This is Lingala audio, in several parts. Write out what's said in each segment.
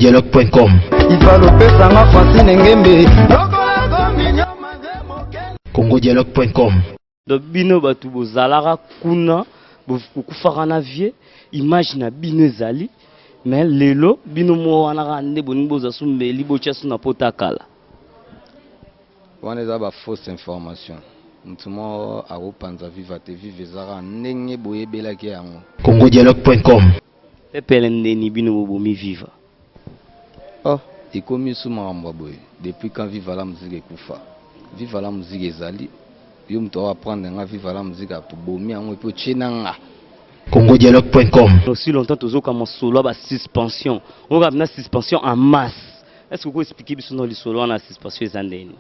congodialogue.com. congodialogue.com. Donc bino batu bozalara kuna bokufaka na vie image na bino ezali mais lelo bino mo wana rande boningi boza sumbeli bocha suna potakala wana eza ba fausse information mutu mo akopanza viva te vive ezaka ndenge boyebelaki yango. congodialogue.com. pepele ndeni bino bobomi viva ekomi su makambo boye depuis quand viva la musique ekufa. Viva la musique ezali yo mutu akoapprendre nga viva la musique abomi yango epo tie nanga. congodialogue.com. aussi longtemps tozoka mosolo ba suspension on a na suspension en masse. Est-ce que vous pouvez expliquer biso no lisolo na suspension ezandeni?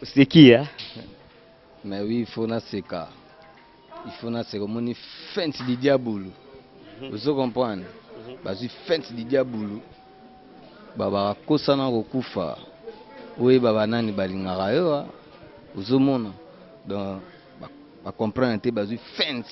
C'est qui hein? Mais oui, il faut na seka. Il faut na cérémonie feinte du diabolo. Vous comprenez? Bazi feinte du diabolo. Baba kosana kokufa. Oui baba nani balingaka yo. Vous mona. Donc ba comprendre te bazi feinte.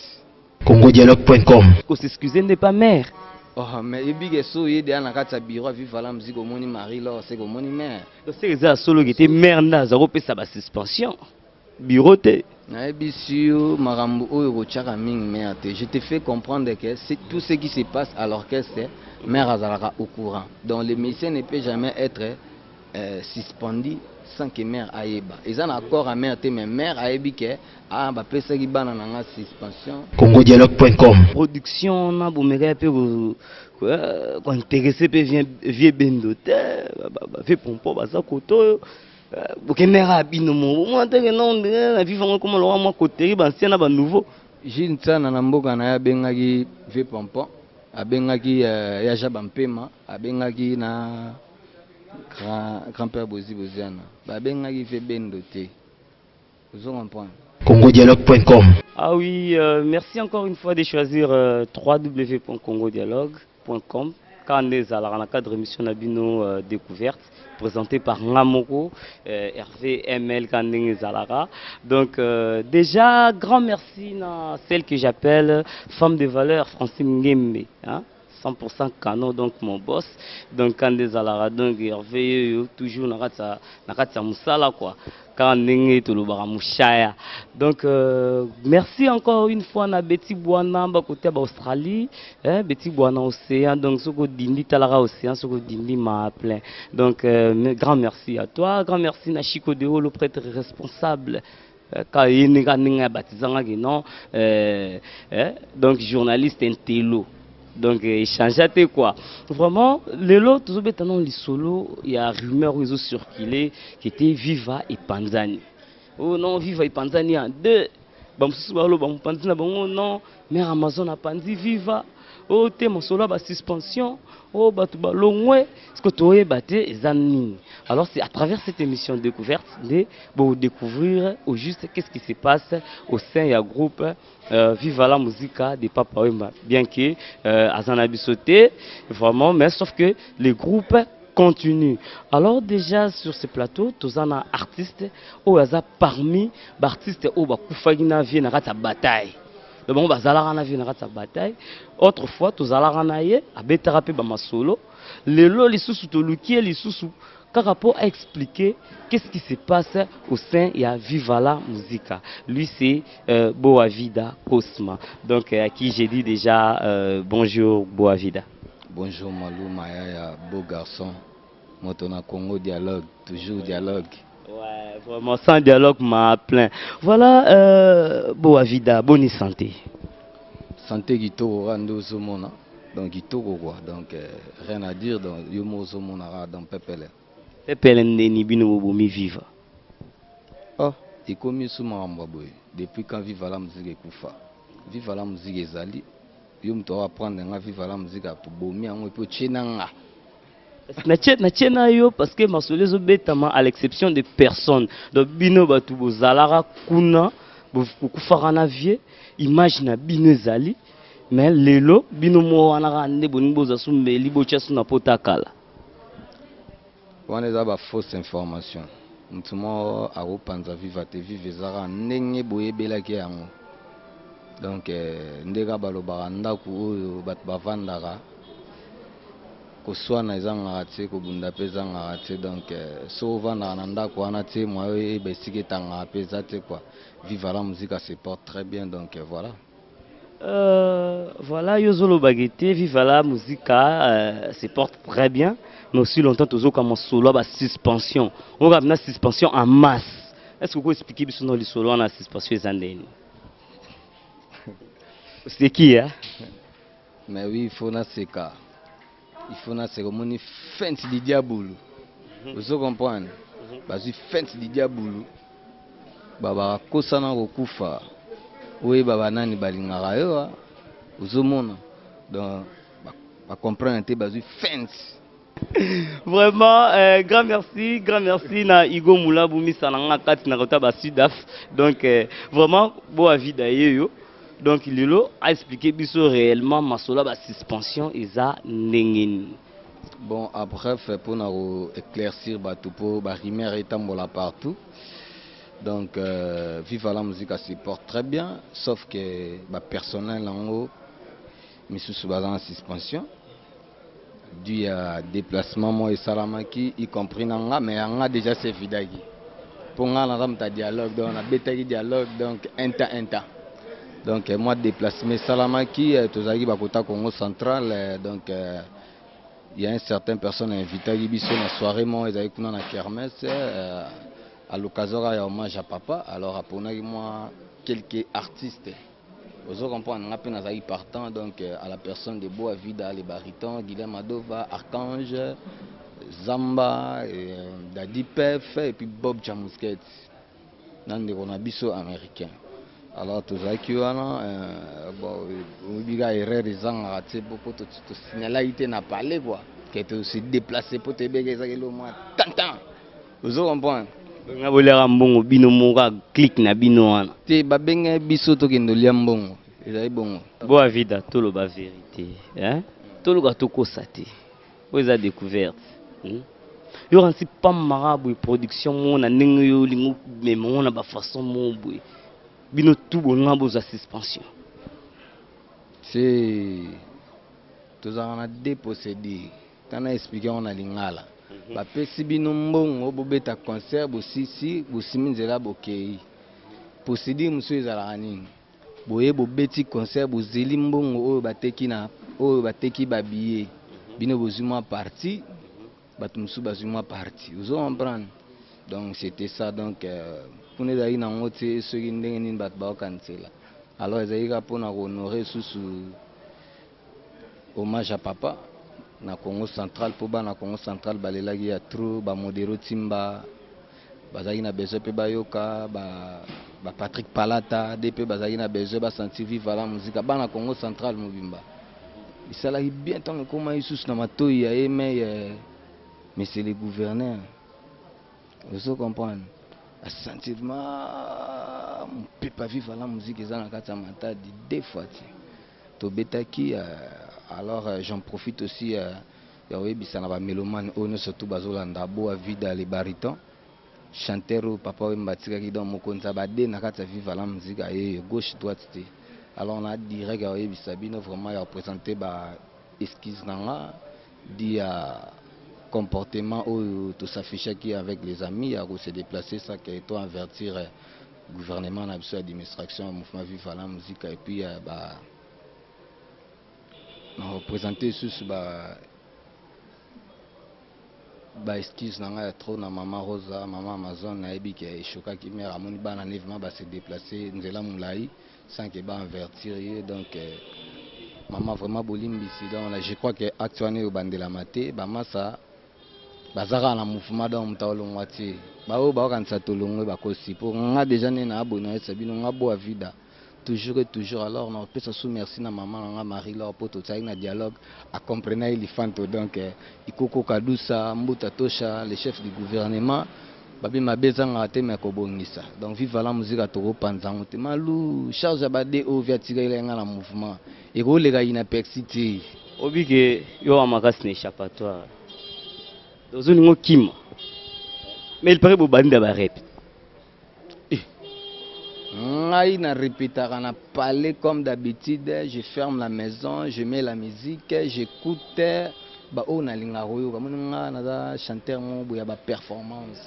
congodialogue.com. Qu'on s'excuse n'est pas mère. Oh mais ebige so yede ana kata biro viva la musique au moni mari là c'est au moni mère. Donc c'est ça solo qui était mère na za kopesa ba suspension. Bureau te. Na ebisio marambo oyo kochaka mingi mère te. Je te fais comprendre que c'est tout ce qui se passe à l'orchestre mère azalaka au courant. Donc le musicien ne peut jamais être suspendu sans que mère aïeba. Ils ont un accord à mère, mais mère aïebi que bah pesa qui bana na suspension. congodialogue.com. Production na bomere pe ko intéressé pe vient vieux bendote ba fait pompo ba za koto bokendera bino mo mo ndenge non na vivre comme le moi côté ba ancien na ba nouveau. J'ai tsana na mboka na ya bengaki vieux pompo abengaki ya jaba mpema abengaki na grand-père Boziana. Babengaki fait bendoté. Vous comprenez? congodialogue.com. Ah oui, merci encore une fois de choisir www.congodialogue.com. Quand on est dans le cadre émission Nabino Découverte, présenté par Ngamoko, Hervé ML Kandeng Zalara. Donc déjà, grand merci à celle que j'appelle femme de valeur, Francine Ngembe. Hein? 100% canon, donc mon boss. Donc quand des alara, donc Hervé toujours nakatsa musala quoi. Quand n'engé tout le baramushaya. Donc merci encore une fois na Betty Boana ba côté Australie, Betty Boana océan donc soko dindi talara océan soko dindi ma plein. Donc grand merci à toi, grand merci na Chico Deo le prêtre responsable. Quand il n'est pas baptisé non, donc journaliste intello. Donc échangeate quoi. Vraiment, le lot tous les temps les solo, il y a rumeur où ils ont circulé qui était Viva et Panzani. Oh non, Viva et Panzani en deux. Non, mais Amazon a Panzi Viva. Oh t'es mon solo à suspension. Oh batuba longwe. Ce que tu as batté zanini. Alors c'est à travers cette émission découverte de découvrir au juste qu'est-ce qui se passe au sein du groupe Viva la Musica de Papa Wemba. Bien que Azanabi sauté vraiment, mais sauf que les groupes continue. Alors déjà sur ce plateau, tous les artistes, parmi les artistes qui ont fait une bataille. Le bon bazala na vie na bataille. Autrefois, tous les a bétérapé ba solo. Les lots les sous to luki les sous Carapo a expliqué qu'est-ce qui se passe au sein de Viva la Musica. Lui c'est Boavida Cosma. Donc à qui j'ai dit déjà bonjour Boavida. Bonjour Malou Maya, beau garçon. Montona Congo dialogue, toujours dialogue. Ouais, vraiment sans dialogue m'a plein. Voilà, Boavida, bonne santé. Santé Gito Rando Zomona, donc Gito quoi, donc rien à dire donc Yomo Zomona dans Pepele. Pepele ni bino bomi viva. Oh, et comme sous Maramboy, depuis quand Viva la musique ekufa. Viva la musique ezali. Yo mto apprendre nga Viva la musique abomi yango epo chenanga. Na chena yo parce que masolezo betama à l'exception de personnes. Donc bino batu bozalara kuna bokufaka na vie image na bino ezali mais lelo bino mo wana rande boningi boza sumbeli bocha suna potakala. Wana eza ba fausse information. Mutu mo akopanza viva te vive ezaka ndenge boyebelaki yango. Donc ndeka balobaka ndako oyo bato bavandaka koswana ezangaka te kobunda mpe ezangaka te donc so ovandaka na ndako wana te mwa oyeba esika etangaka mpe eza te quoi. Vive la musique se porte très bien donc voilà. Voilà, Yozolo Baguette, Vive la musique se porte très bien, mais aussi longtemps toujours comme solo à suspension. On va une suspension en masse. Est-ce que vous pouvez expliquer sur le solo en suspension c'est qui hein? Mais oui, il faut na seka. Il faut na cérémonie fente du diable. Vous comprenez? Parce que fente du diable. Baba kosana kokufa. Oui, baba nani balingaka yo. Vous mona. Donc ba comprendre te bazu fente. Vraiment, grand merci na Igo Moula Boumi Sananga Kat na Rota Basudaf. Donc vraiment beau avis d'ailleurs. Donc il a expliqué biso réellement masola ba suspension isa nengeni. Bon après pour nous éclaircir batupo ba rimer etambola partout. Donc Vive la musique se porte très bien sauf que ba personnel en haut misusu ba en suspension dû à déplacement moi et salamaki y compris nanga mais anga déjà c'est vidagi. Pour nga na ramta dialogue donc on a betaki dialogue donc inta. Donc moi déplacement Salamaki, tozaki bakota Congo central, donc il y a une certaine personne invitée à Ibiso na soirée moi ils avaient na kermesse à l'occasion il y a hommage à papa alors à moi quelques artistes. Vous comprenez on a peine à partant donc à la personne de Boa Vida les barytons Guilherme Adova Archange Zamba Daddy Pef et puis Bob Chamusket dans des Ronabiso américains. Alors tout ça qui wana bon biga erreur ezanga te beaucoup to signalité n'a parlé quoi qui était se déplacer pour te béger ça le moins tant vous comprenez nga bolera mbongo bino moka click na bino wana te ba benga biso to kendo lia mbongo ezali bongo boa vida tolo ba vérité hein tolo ga to kosate oza découverte yo ransi pas marabu production mona ndenge yo lingo mais mona ba façon mo boy bino tout bonga boza suspension c'est tous on a dépossédé t'en a expliqué on a lingala ba pesi bino mbongo bobeta concert bosisi bosiminzela bokei possédé monsieur ezala nini boye bobeti concert bozeli mbongo oyo bateki ba billet bino bozuma parti batu musu bazuma parti vous comprenez donc c'était ça donc pour nous d'ailleurs dans notre ceux qui n'ont pas de cancel alors ils ont pour nous honorer sous hommage à papa na Congo central pour na Congo central balela qui a trop ba modéro timba bazaki na besoin pe bayoka ba Patrick Palata DP bazaki na besoin ba sentir vivre la musique ba na Congo central mobimba il s'allait bien tant comme Isus na matoi ya mais c'est le gouverneur vous comprenez à sentir on peut pas vivre la musique ils ont la matadi deux fois to betaki alors j'en profite aussi ya webisa na ba mélomane on surtout bazolanda Boa Vida les barytons chanteur papa wembatika ki dans mokonza ba de na kata vivre la musique et gauche droite alors on a direct ya webisa bino vraiment ya présenter ba esquisse nanga dit à comportement où tout s'affiche qui avec les amis à se déplacer ça qui est avertir gouvernement na biso administration mouvement Vive la musique et puis bah représenter sous bah excuse nanga trop na maman Rosa maman Amazon na ebi qui est choqué qui mère amoni bana nevement ba se déplacer nzela moulai sans que ba avertir donc maman vraiment bolimbisi donc je crois que actuellement au bandela maté ba massa bazaka na mouvement dans mtaolongwa ti bao kanisa tolongwe bakosi pour nga déjà na abonné sabino nga Boa Vida toujours et toujours alors on peut se merci na maman nga Marie leur poto tsai na dialogue à comprendre elefanto donc ikoko kadusa mbuta tosha les chefs du gouvernement babi mabeza nga te me ko bongisa donc Vive la musique to panzango te malu charge abade o via tiga ile nga na mouvement et ko lega ina percité obike yo amakasi na échappatoire dozolingo kima mais il paraît que banda ba rep ngai na répétera na parler comme d'habitude je ferme la maison je mets la musique j'écoute ba o na linga royo ba nga na za chanteur mo boya ba performance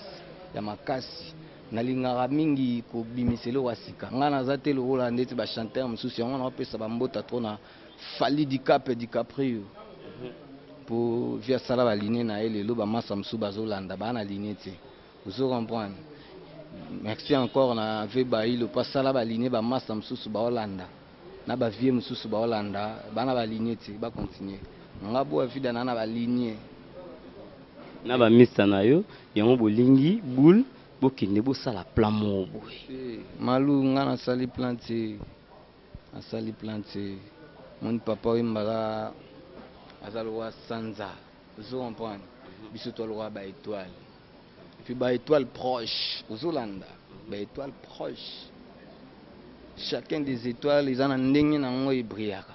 ya makasi na linga mingi ko bimiselo wasika nga na za te lo la ndeti ba chanteur mususu yango na pesa ba mbota trop na Fally DiCaprio pour via sala ba ligne na ele lo ba masa musu bazolanda ba na ligne te vous comprendre. Merci encore na ve ba ilo pas sala ba ligne ba masa mususu ba Holanda na ba vie mususu ba Holanda ba na ba ligne te ba continuer nga bo vida na ba ligne na ba mista na yo yango bolingi boule bokende bosala plan mo boye malu nga na sali planté mon papa oyimbaka azalwa sanza vous comprenez biso to lwa ba étoile puis ba étoile proche ozolanda ba étoile proche chacun des étoiles ils en ont ndenge na ngo ibriaka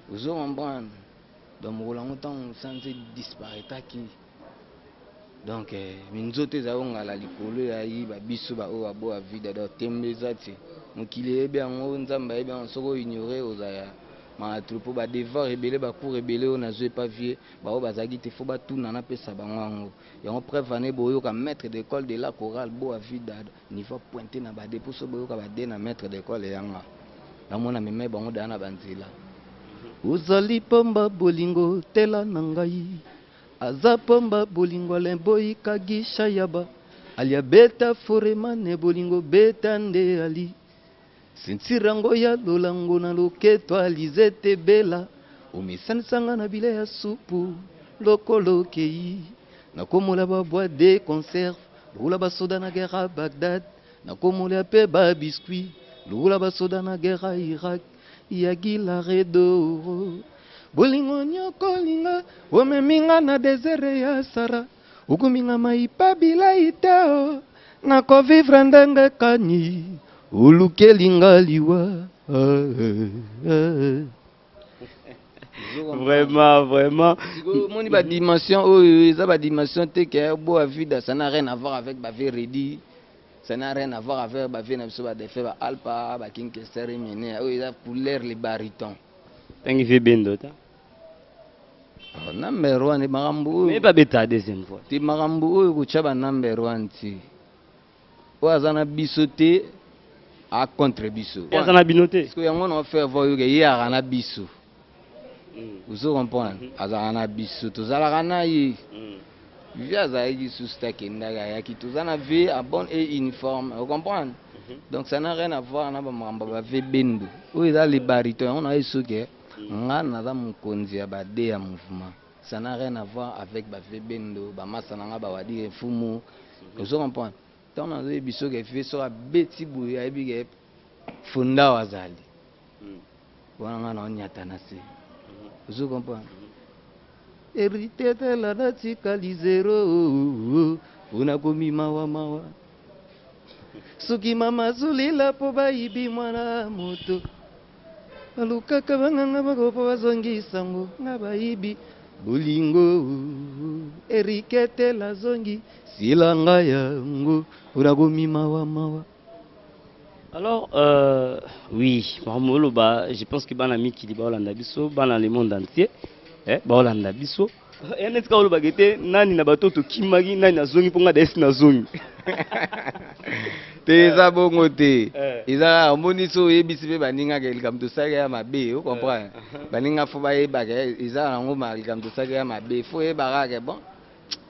vous comprenez donc longtemps sanze disparaître qui donc minzote za ngala likolo ya yiba biso ba o abo avida do tembeza ti mokili ebe yango nzamba ebe soko ignorer ozaya ma troupeau ba devoir rebelle ba cour rebelle on a joué pas vieux ba o bazaki te faut ba tuna na pesa bango yango preuve ane boyo ka maître d'école de la chorale bo avida niveau pointé na ba dépôt so boyo ka ba de na maître d'école yanga na mona meme bango dana banzela uzali pomba bolingo tela nangai aza pomba bolingo lemboyi kagisha yaba alia beta foremane bolingo beta nde ali sintirango ya lolango na loketo alizete bela omisanisanga na bile ya supu lokolo kei nakomola babwa de conserve lula basoda na guerre Bagdad nakomola pe ba biscuit lula basoda na guerre Irak yagila redo bolingo nyokolinga omeminga na desere ya Sara ukuminga maipa bila iteo na kovivre ndenge kani ulukelinga liwa vraiment moni ba dimension oyo eza ba dimension te ke bo avida ça n'a rien à voir avec ba véridi ça n'a rien à voir avec ba vena biso ba defe ba alpa ba kinkester mine oyo eza couleur les barytons tangi fi bendo ta number 1 marambo mais pas beta deuxième fois ti marambo oyo ko chaba number 1 ti o azana biso te a contre biso azana binote parce que yango na faire voyo ke ya na biso vous comprenez azana biso to zala na yi via za yi susta kenda ya ki to zana ve a bon et uniforme vous comprenez donc ça n'a rien à voir na ba marambo ba ve bendo o eza les barytons on a eso ke nga naza mokonzi ya bade ya mouvement ça n'a rien à voir avec ba ve bendo ba masa na nga ba wadi fumu vous comprenez donc on a biso ke fait so beti buya ebige funda wazali wana na onyata na se vous comprenez hérité de la natikali zero una komi mawa suki mama zulila po baibi mwana moto balukaka banganga bakopo bazongisa ngo nga baibi bolingo erikete la zongi silanga yango uragomi mawa. Alors oui mamolo ba je pense que bana miki ba Holanda biso bana le monde entier ba Holanda biso ene tika olo bagete nani na batoto kimagi nani na zongi ponga desi na zongi teza bongo te eza omoni so yebisi pe baninga ke likamto saka ya mabe o comprendre baninga fo ba yeba ke eza nango ma likamto saka ya mabe fo yeba ke bon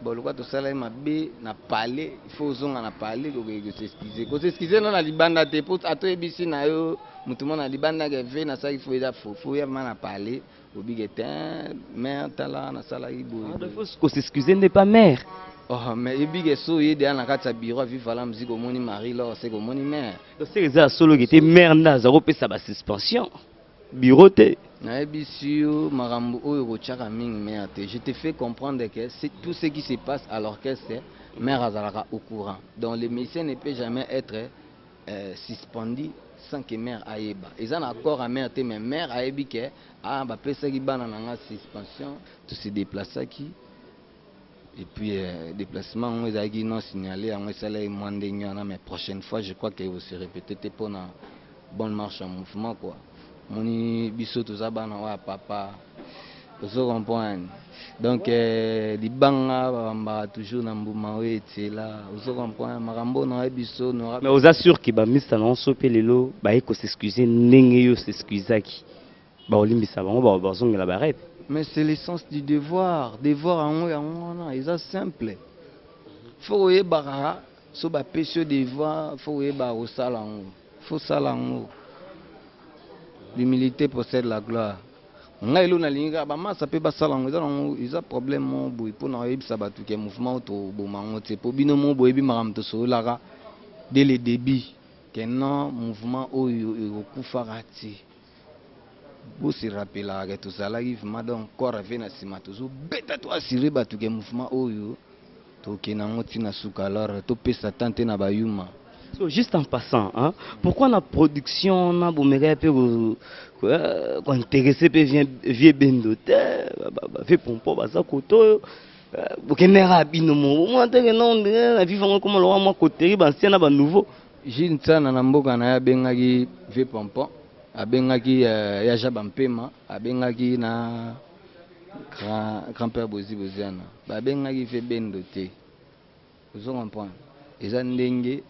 bolokwa to sala mabe na parler il faut zonga na parler ko s'excuser non na libanda te pour ato yebisi na yo mutumo na libanda ke ve na ça il faut eza fo ya na parler obigete mère tala na sala ibo il faut s'excuser n'est pas mère. Oh, mais il y a so il y a un cas bureau vivre la musique au moni Marie là c'est au moni mère. Donc c'est ça solo qui était mère na za repé sa suspension. Bureau té. Na ebisio marambo oyo ko chaka ming mère té. Je te fais comprendre que c'est tout ce qui se passe à l'orchestre mère azalaka au courant. Donc le musicien ne peut jamais être suspendu sans que mère aïeba. Ils ont accord à mère té mais mère aïbi que ah ba pesa ki bana na suspension tout se déplacer qui. Et puis, déplacement, on a non signalé, on a moins de mais prochaine fois, je crois qu'il va se répéter pour une bonne marche en mouvement. Quoi. Mon biso tout ça, papa, Vous comprenez? Donc, les banques toujours dans le là. Vous comprenez? Marambo na biso na. Mais aux assure que ba mista na sope lelo ba eko s'excuser ndenge yo s'excusaki. Ba olimbisa bango ba bazongela ba rep. Mais c'est l'essence du devoir. Devoir en haut, c'est simple. Faut y barra, so ba péché devoir, faut y barra au salon. Faut salon. L'humilité possède la gloire. On a eu na linga ba massa pe ba salon, ils ont problème mon boy pour na yebisa batu ke mouvement to bomango te po bino mon boy bi maram to so lara dès le début que non mouvement oyo okufa rati. Vous se rappelez que tout ça là, donc corps avec na sima toujours bêta toi assurer batu ke mouvement oyo to ke na ngoti na suka alors to pesa tante na bayuma. So, juste en passant, hein, pourquoi la production na bomega pe ko intéressé pe vieux bendote fait pompo ba za koto bokendera bino mo mo anteke non na vivant comme lo moi côté ba ancien na ba nouveau Gilles Tsana na mboka na ya bengaki vieux pompo abengaki ya jaba mpema abengaki na grand-père Boziana babengaki vieux bendote. Vous comprenez? Eza ndenge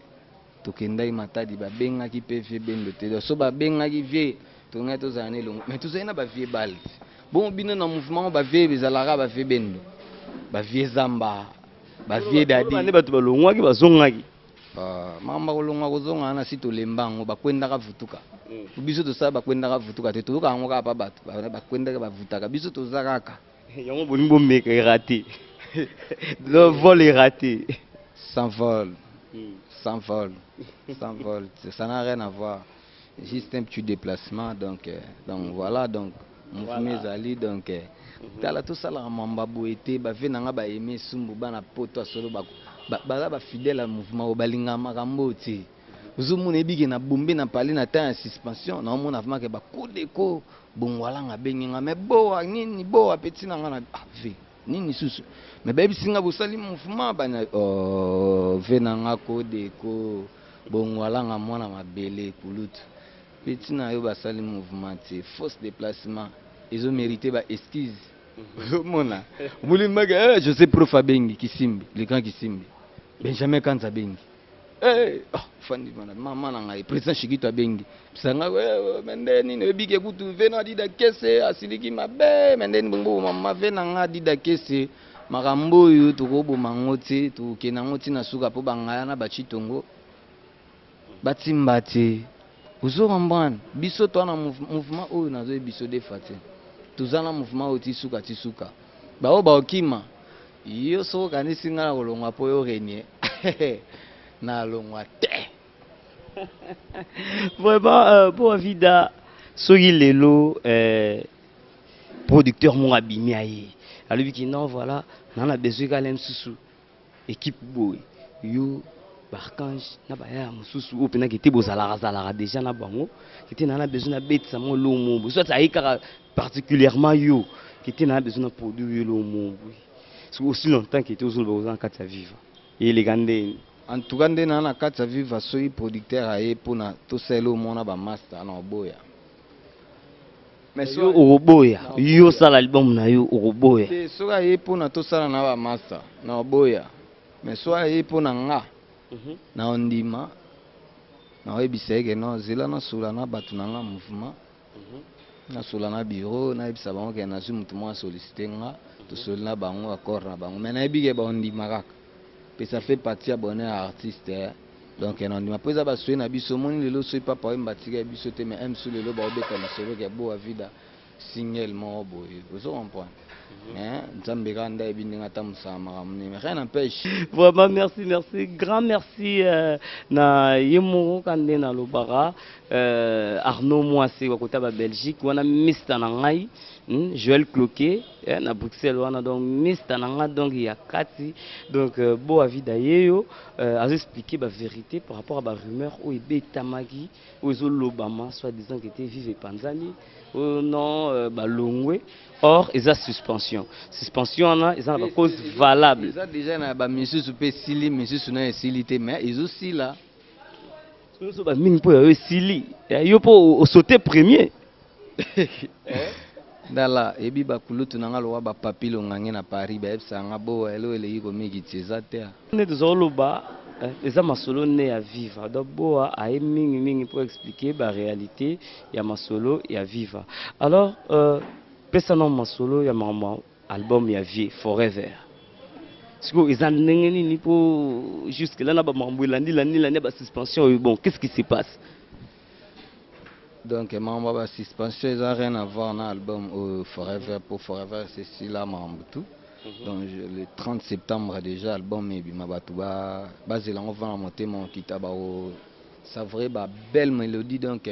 tokendai matadi babengaki pe vieux bendote so babengaki vieux tonga tozana longo mais tozana ba vieux bal bon bino na mouvement ba vieux bezalaka ba vieux bendo ba vieux zamba ba vieux dadi ne batu balongwaki bazongaki mamba kolonga kozonga na sito lembango bakwenda ka vutuka biso tosala bakwenda ka vutuka te toka ngo ka pa batu bakwenda ka bavutaka biso tozakaka yango bolingo meka raté le vol est raté sans vol. Sans vol, sans vol, ça n'a rien à voir. Juste un petit déplacement, donc voilà, donc mouvement zali, donc tala tout ça la mamba boité, ba venanga ba aimer sumbu bana poto solo ba fidèle à mouvement balinga makambo ti. Uzumune bigi na bombe na pali na temps en suspension, na mona vraiment que ba kodeko bon wala nga benga mais bo nini bo petit na ngana ve nini susu. Mais baby singa bosali mouvement bana venanga kodeko bon wala nga mwana mabele kulutu petit na yo basali mouvement ti fausse déplacement ils ont mérité ba excuse mona mulimbaga je sais prof abengi kisimbi le grand kisimbi Benjamin Kanza bengi fandi mana mama na ngai président Shikito abengi sanga mendeni ne bige kutu vena dida kese asiliki mabe mendeni bongo mama vena nga dida kese makambo yo tokoboma ngo te tokena ngo tina suka po bangaya na bachitongo batimba te ozokombrana biso to na mouvement oyo nazo biso defa te toza na mouvement oyo tisuka bao baokima yo soko kanisi nga na kolongwa po yo renie na longwa te vraiment pour Vida soki lelo producteur mon abimi aye alobi ki non voilà on a besoin quand même sous équipe boy yo barkange na baya mususu opena ki te bozala déjà na bango ki te na besoin na betsa mo lo mo soit ça ikara particulièrement yo ki te na besoin na produire lo mo c'est aussi longtemps que tu es aux kati ya vivre et les gandé en tout cas ndena na kati ya vivre soki producteur aye pona to selo mona ba master na oboya. Mais yo oboya yo sala album na yo oboya te so aye pona to sala na ba master na oboya mais so aye pona nga na ondima na webiseke no zela na sula na batu na nga mouvement na sula na bureau na ebisa bango ke na mutu mwa solliciter nga to soli na bango accord na bango mais na ebike ba ondima kaka pe ça fait partie à bonheur artiste donc on ondima pesa ba soye na biso moni lelo soye papa oyo mbatika biso te mais sous lelo ba obeta masolo ke bo Vida single mo boy vous comprenez nzambe kanda ebindinga tamusa makamune mais rien n'empêche vraiment merci grand merci na yemo kande na lobara Arnaud Moissé wa kota ba Belgique wana mista na ngai Joël Cloquet na Bruxelles wana donc mista na nga donc ya kati donc bo Vida yeyo a expliqué la vérité par rapport à la rumeur où ebetamaki où ezolobama soit disant que était vive Panzani non balongwe or ils ont suspension là ils ont la cause valable ils ont déjà na ba monsieur super sili monsieur suna silité mais ils aussi là so ba mini po ya sili yo po sauter premier Dala ebi bakulutu nanga lowa ba papilo ngange na Paris ba epsa nga bo elo eleki komeki tezate. Ne tozoloba eza masolo ne ya viva. Donc boa aye mingi mingi pour expliquer la réalité ya masolo ya viva. Alors pesa na masolo ya mama album ya vie forever. Siko eza ndenge nini po jusque là na ba mambo landi ba suspension bon qu'est-ce qui se passe? Donc mambo ba suspension ça rien à voir na album Forever pour Forever c'est si là mambo tout. Donc le 30 septembre déjà album et bima batuba bazela on va monter mon kitaba ça vrai ba belle mélodie donc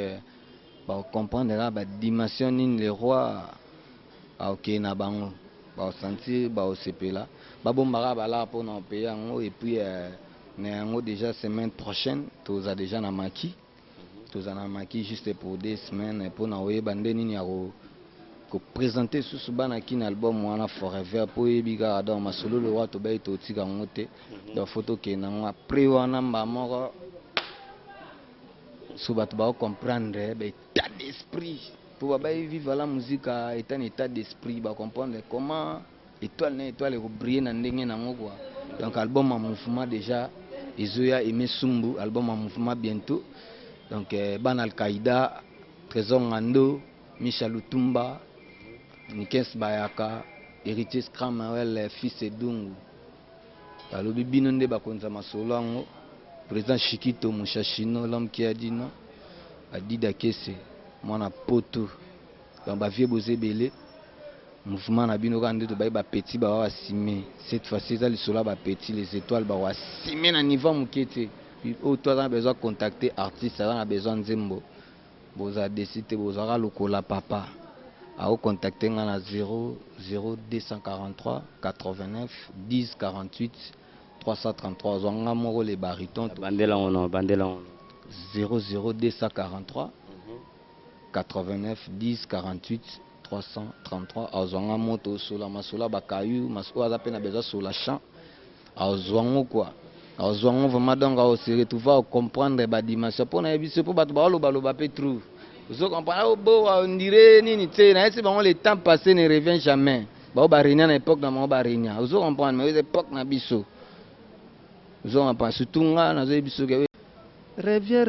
ba comprendre là ba dimension ni le roi OK na bango ba sentir ba osepela ba bombara ba là pour na payer en et puis na ngo déjà semaine prochaine tous a déjà na maki tous en maki juste pour 2 semaines pour na oye bande nini ko présenter sous bana kin album wana Forever pour ebiga dans masolo le roi to bay to tika ngote dans photo ke na après wana mbamoko suba to ba comprendre ba état d'esprit pour ba vivre la musique à état d'esprit ba comprendre comment étoile ko briller na ndenge na ngoko donc album en mouvement déjà Ezoya aimé Sumbu album en mouvement bientôt donc Ban Al-Qaïda Trésor Ngando Michel Lutumba Nikes Bayaka héritier Scramawel fils Edungu alobi bino nde bakonza masolo yango président Chikito Mushashino l'homme qui a dit non Adida Kese mwana poto donc ba vie bozebele mouvement na bino kande to ba petit ba wa simé cette fois-ci ça lisolo ba petit les étoiles ba wa simé na niveau mukete au toi a besoin contacter artiste ça a besoin nzembo boza décider boza lokola papa à contacter à 00243 89 10 48 333 zonga moko les barytons bandela on 00243 89 10 48 333 azonga moto sola masola bakayu masola za pena besoin sur la champ azongo quoi azongo vraiment donc se retrouver à comprendre ba dimension pour na biso pour bato ba loba pe trou. Vous comprenez, on dirait ni le temps passé ne revient jamais. Bah à l'époque dans mon barina. Vous comprenez, mais l'époque na biso. Vous comprenez, surtout nga na biso que reviens.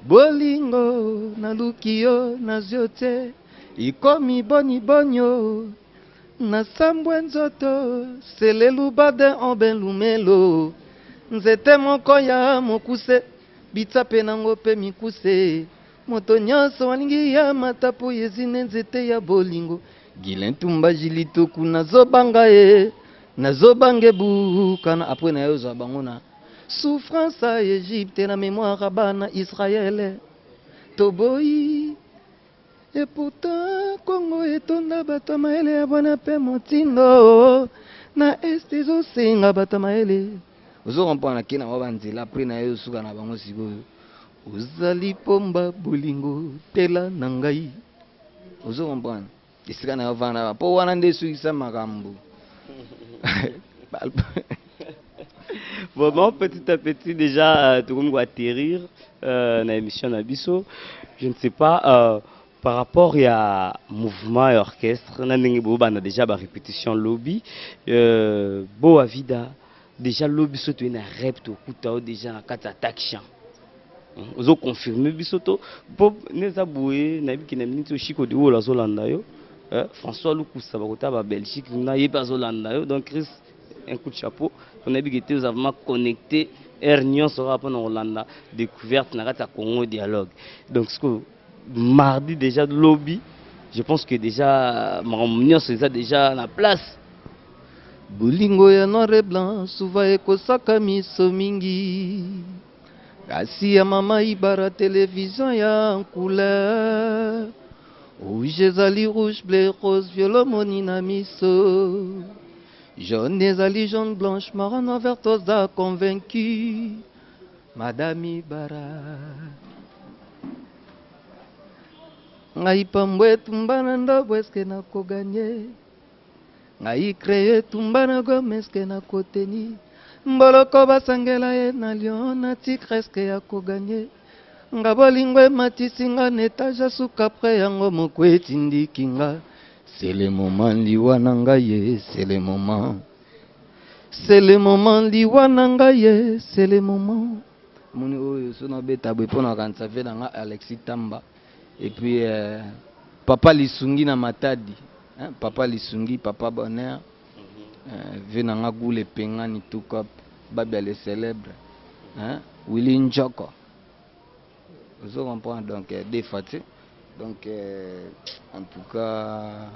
Bolingo na lukio na ziote. Ikomi bonyo. Na sambwe nzoto. Selelu bade en lumelo. Nzete moko ya mokuse. Bitsa penango pe mikuse moto nyonso walingi ya matapo yezine nzete ya bolingo Gilen tumba jilito kuna zobanga nazobange bukana après na yoza bangona souffrance à Égypte na mémoire bana Israël toboyi et pourtant Congo etonda batamaele ya bwana pe motindo na este zo senga batamaele. Vous comprenez que na banzela après na yo suka na bango sikoyo uzali pomba bolingo tela nangai. Vous comprenez isika na vana po wana nde suisa makambo. Vraiment petit à petit déjà tout comme atterrir na émission na biso je ne sais pas par rapport à mouvement et orchestre na ndenge bo bana déjà ba répétition lobby bo avida déjà l'obisoto na repto kuta déjà na kata attaque ozo confirmer bisoto bob neza boué na biki na minute chiko de ola zolanda yo François Lukusa bakota ba Belgique na yeba zolanda yo donc Chris un coup de chapeau on a biki vous avez connecté Ernion sera pas en Hollande découverte na kata Congo dialogue donc ce que mardi déjà de lobby je pense que déjà Maromnion c'est déjà la place. Bolingo ya noir et blanc souvent ekosaka miso mingi kasi ya mama ibara télévision ya en couleur rouge ezali rouge bleu rose violet moni na miso jaune ezali jaune blanche marron noir vert toza convaincu madame ibara ngai pambwe tumbana ndobo eske nakoganye ngai créé tumbana gomeske na koteni mboloko basangela ye na lion na tigreske ya koganye nga bolingo ematisi nga na etage asuka pre yango moko etindiki nga. C'est le moment liwa na ngai ye, c'est le moment. C'est le moment liwa na ngai ye, c'est le moment. Moni oyo so na beta boy pona kanisa ve na nga Alexis Tamba. Et puis papa Lisungi na Matadi, hein? Papa Lisungi, papa Bonheur. Ve na nga goule pengani tout cap babia les célèbres, hein? Willy Njoko. Vous comprenez donc des fatigues. Donc en tout cas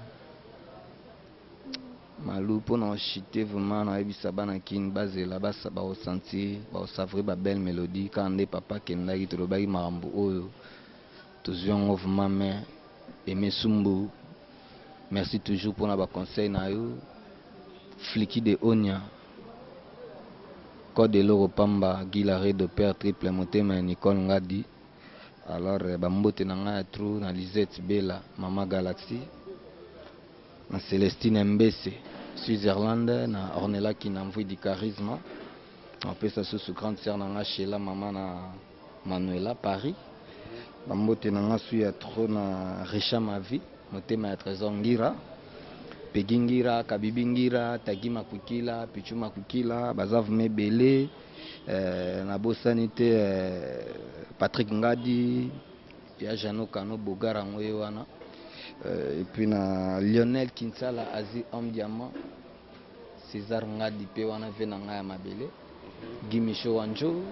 malou pour nous chiter vraiment na ebisa bana kin base là bas ba ressentir ba savrer ba belle mélodie quand des papa kendaki to ba marambo oyo toujours vraiment mais aimer Sumbu. Merci toujours pour na ba conseil na yo Fliki de Onia Code de l'Europamba Guilare de Père Triple Motema Nicole Ngadi. Alors bambote na nga trou na Lisette Bella Mama Galaxy na Célestine Mbese Switzerland na Ornella qui n'envoie du charisme. On peut ça sous grande sœur na nga Sheila Mama na Manuela Paris. Bambote na nga suya trop na Richa Mavi Motema ya Trésor Ngira Pegingira Kabibingira Tagima Kukila Pichuma Kukila Bazav Mebele na bosanité Patrick Ngadi ya Jano Kano Bogara Ngoyewana et puis na Lionel Kinsala Azi Homme Diamant César Ngadi pe wana vena nga ya mabele Gimisho Wanjo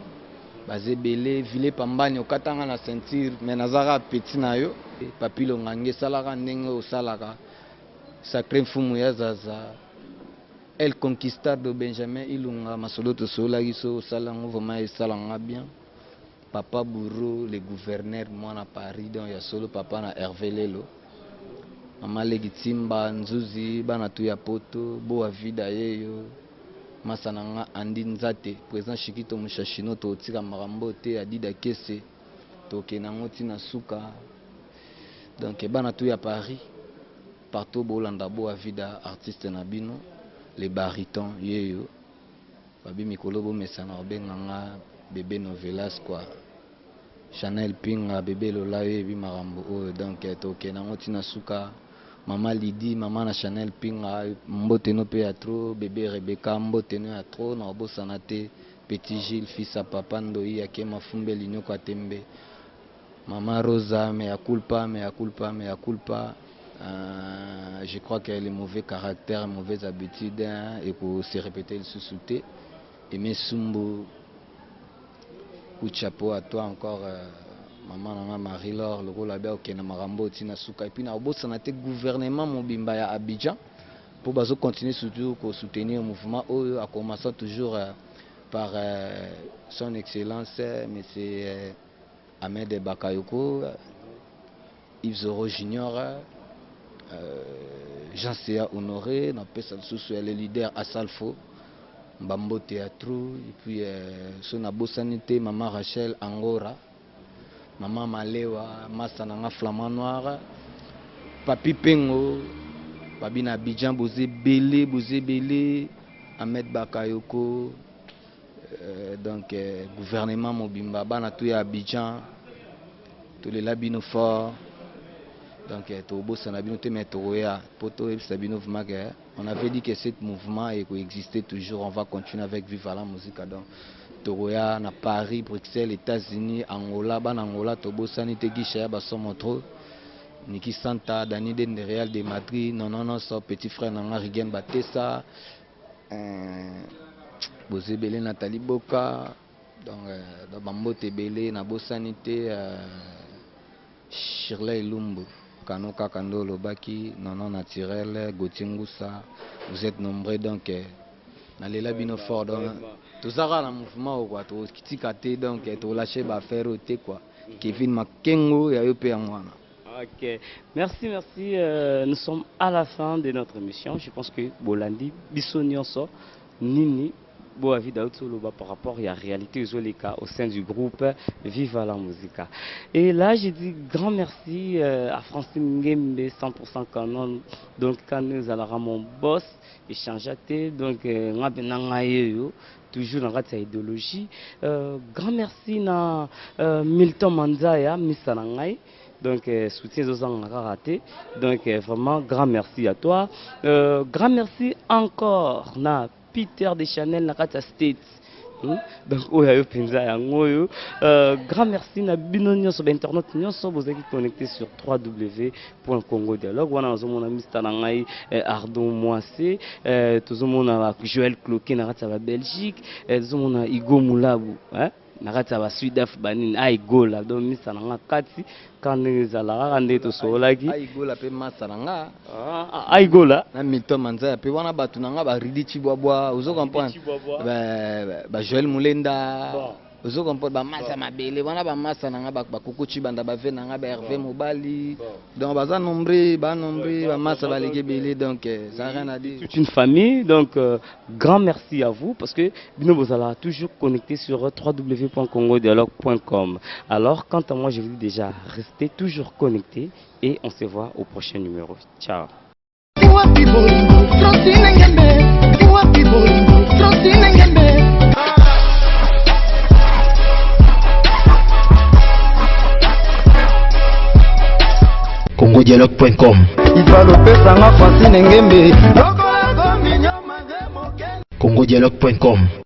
Bazé Belé Ville Pambani okatanga na ceinture mais nazara petit na yo Papilo Ngange salaka ndenge osalaka Sacré Mfumu ya Zaza El Conquistador Benjamin Ilunga Masoloto Solagiso Salango vraiment et salanga bien. Papa Bourreau, le gouverneur, moi à Paris, donc il y a solo papa na Hervé Lelo. Maman Legitimba, Nzuzi, Banatuya Poto, Boa Vida Yeyo, Masananga Andi Nzate, président Chikito Mushashino, Totika Marambote, Adida Kese, Tokenango Tina Suka. Donc Banatuya Paris, partout Bolanda Boa Vida, artiste Nabino, les barytons Yeyo, Babi Mikolobo Mesana Obenganga, bébé Novelas quoi. Chanel Pinga, bébé Lola Yebi Marambo, donc Tokenango Tina Suka. Maman Lydie, maman na Chanel Pinga, Mbote no pe atro, bébé Rebecca, Mbote no atro, na Obo Sanate, petit Gilles, fils à papa Ndoi, Akema Fumbe Lino Kwatembe. Maman Rosa, mea culpa, mea culpa, mea culpa. Je crois qu'elle est mauvais caractère, mauvaise habitude, hein, et pour se répéter le sous-souté. Et mes Sumbo, coup de chapeau à toi encore. Maman Marie-Laure, le rôle là-bas, ok, na Marambo, Tina Souka. Et puis, na Obo Sanate, gouvernement Mobimba à Abidjan, pour continuer surtout à soutenir le mouvement, en commençant toujours par son excellence, M. Ahmed Bakayoko, Yves Zoro Junior, Jean Séa Honoré, le leader Assalfo, Mbambo Théâtre, et puis son Sanité, Maman Rachel Angora. Maman Malewa, Massananga Flamand Noir, Papi Pengo, Babina Abidjan, Bozé Belé, Ahmed Bakayoko, donc gouvernement Mobimba, Banatouya Abidjan, tous les Labino forts, donc Tobo Sanabino Temetoya, Poto et Sabino Vmaga. On avait dit que ce mouvement existait toujours, on va continuer avec Viva la musique. Donc, Toroya, na Paris, Bruxelles, États-Unis, Angola, Angola, Tobo Sanité, Guichaya, Bassomotro, Niki Santa, Dani Den de Real de Madrid, non, son petit frère Nanga Rigen Batessa, Bozé Belé, Nathalie Boka, donc Bambo Tebele, Nabo Sanité, Shirley Lumbu, Kanoka Kando Lobaki, non naturel, Gotingoussa, vous êtes nombreux donc. Dans les labino forts, donc tout ça dans le mouvement quoi, tout ce qui t'icate donc tout lâcher bah faire ôter quoi. Kevin Makengo et Ayope Angwana. Ok, merci. Nous sommes à la fin de notre émission. Je pense que Bolandi, Bissonionso, Nini, Bon, par rapport à la réalité au sein du groupe Viva la Musica. Et là, j'ai dit grand merci à Francine Ngembe 100% Canon. Donc, quand nous allons mon boss, échangeaté, donc, toujours dans la idéologie. Grand merci à Milton Manzaya, Missanangai. Donc, soutien aux gens raté. Donc, vraiment, grand merci à toi. Grand merci encore à Peter de Chanel Nakata States. Donc, grand merci à Binonio sur Internet. Nous sommes connectés sur www.congodialogue. Nous avons mis Ardon Moissé, nous avons Joël Cloquet Nakata Belgique, nous avons Igo Moulabou. Nakata wa Sudaf banin aigola donc misa nanga kati quand ezala ande to solaki aigola pe masa nanga aigola na mito manza pe wana batu nanga ba ridi chibwabwa uzo comprendre ba Joël Mulenda uzo comprendre ba masa mabele wana ba masa nanga ba koko chibanda ba ve nanga ba Hervé Mobali donc baza nombreux ba masa ba lege belé donc ça rien à dire toute une famille donc grand merci à vous parce que Bino Bozala toujours connecté sur www.congodialogue.com. Alors quant à moi je vous dis déjà restez toujours connectés et on se voit au prochain numéro. Ciao. congodialogue.com congodialogue.com